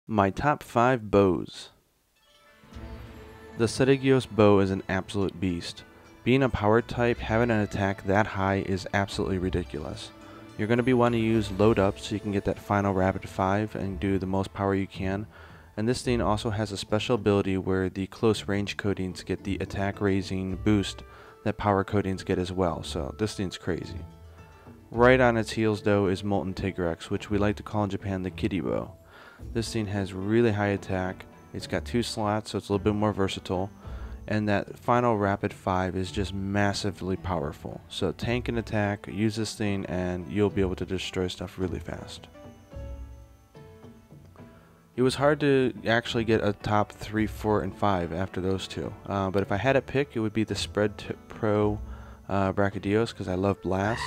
My top 5 bows. The Sedegios bow is an absolute beast. Being a power type, having an attack that high is absolutely ridiculous. You're going to be wanting to use load up so you can get that final rapid 5 and do the most power you can. And this thing also has a special ability where the close range coatings get the attack raising boost that power coatings get as well, so this thing's crazy. Right on its heels though is Molten Tigrex, which we like to call in Japan the kitty bow. This thing has really high attack, it's got 2 slots so it's a little bit more versatile, and that final rapid 5 is just massively powerful. So tank and attack, use this thing and you'll be able to destroy stuff really fast. It was hard to actually get a top 3, 4, and 5 after those two, but if I had a pick it would be the Spread Pro Brachydios because I love Blast.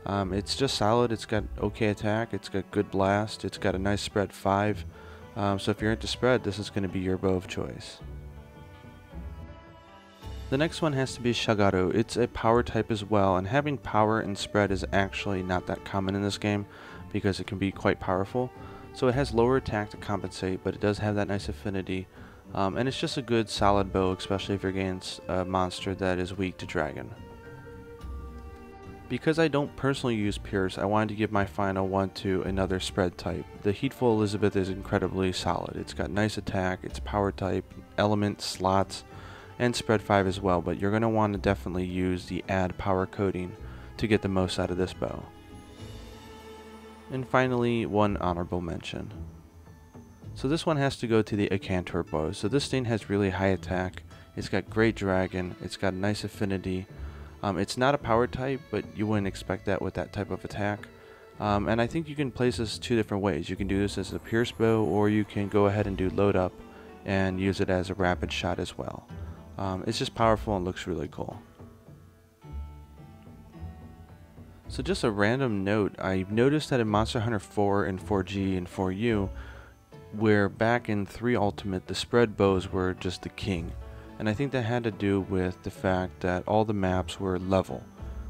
It's just solid, it's got okay attack, it's got good blast, it's got a nice spread 5, so if you're into spread, this is going to be your bow of choice. The next one has to be Shagaru. It's a power type as well, and having power and spread is actually not that common in this game because it can be quite powerful. So it has lower attack to compensate, but it does have that nice affinity, and it's just a good solid bow, especially if you're against a monster that is weak to dragon. Because I don't personally use Pierce, I wanted to give my final one to another spread type. The Heatful Elizabeth is incredibly solid. It's got nice attack, it's power type, element, slots, and spread 5 as well, but you're going to want to definitely use the add power coating to get the most out of this bow. And finally, one honorable mention. So this one has to go to the Acantor bow. So this thing has really high attack, it's got great dragon, it's got nice affinity. It's not a power type, but you wouldn't expect that with that type of attack. And I think you can place this 2 different ways. You can do this as a pierce bow, or you can go ahead and do load up and use it as a rapid shot as well. It's just powerful and looks really cool. So just a random note, I've noticed that in Monster Hunter 4 and 4G and 4U, where back in 3 Ultimate the spread bows were just the king. And I think that had to do with the fact that all the maps were level.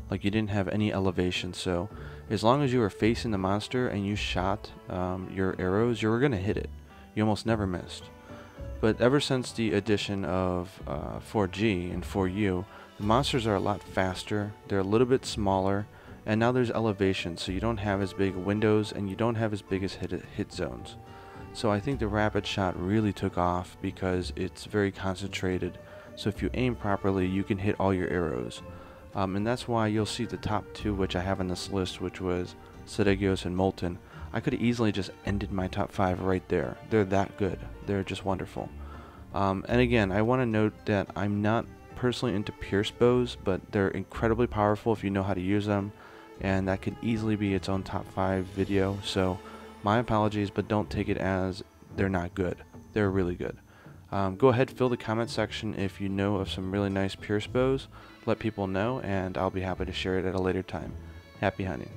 Like you didn't have any elevation, so as long as you were facing the monster and you shot your arrows, you were going to hit it. You almost never missed. But ever since the addition of 4G and 4U, the monsters are a lot faster, they're a little bit smaller, and now there's elevation, so you don't have as big windows and you don't have as big as hit zones. So I think the rapid shot really took off because it's very concentrated, so if you aim properly you can hit all your arrows. And that's why you'll see the top 2 which I have on this list, which was Sedegios and Molten. I could have easily just ended my top 5 right there. They're that good. They're just wonderful. And again, I want to note that I'm not personally into pierce bows, but they're incredibly powerful if you know how to use them, and that could easily be its own top 5 video, so my apologies, but don't take it as they're not good. They're really good. Go ahead, fill the comment section if you know of some really nice pierce bows. Let people know, and I'll be happy to share it at a later time. Happy hunting.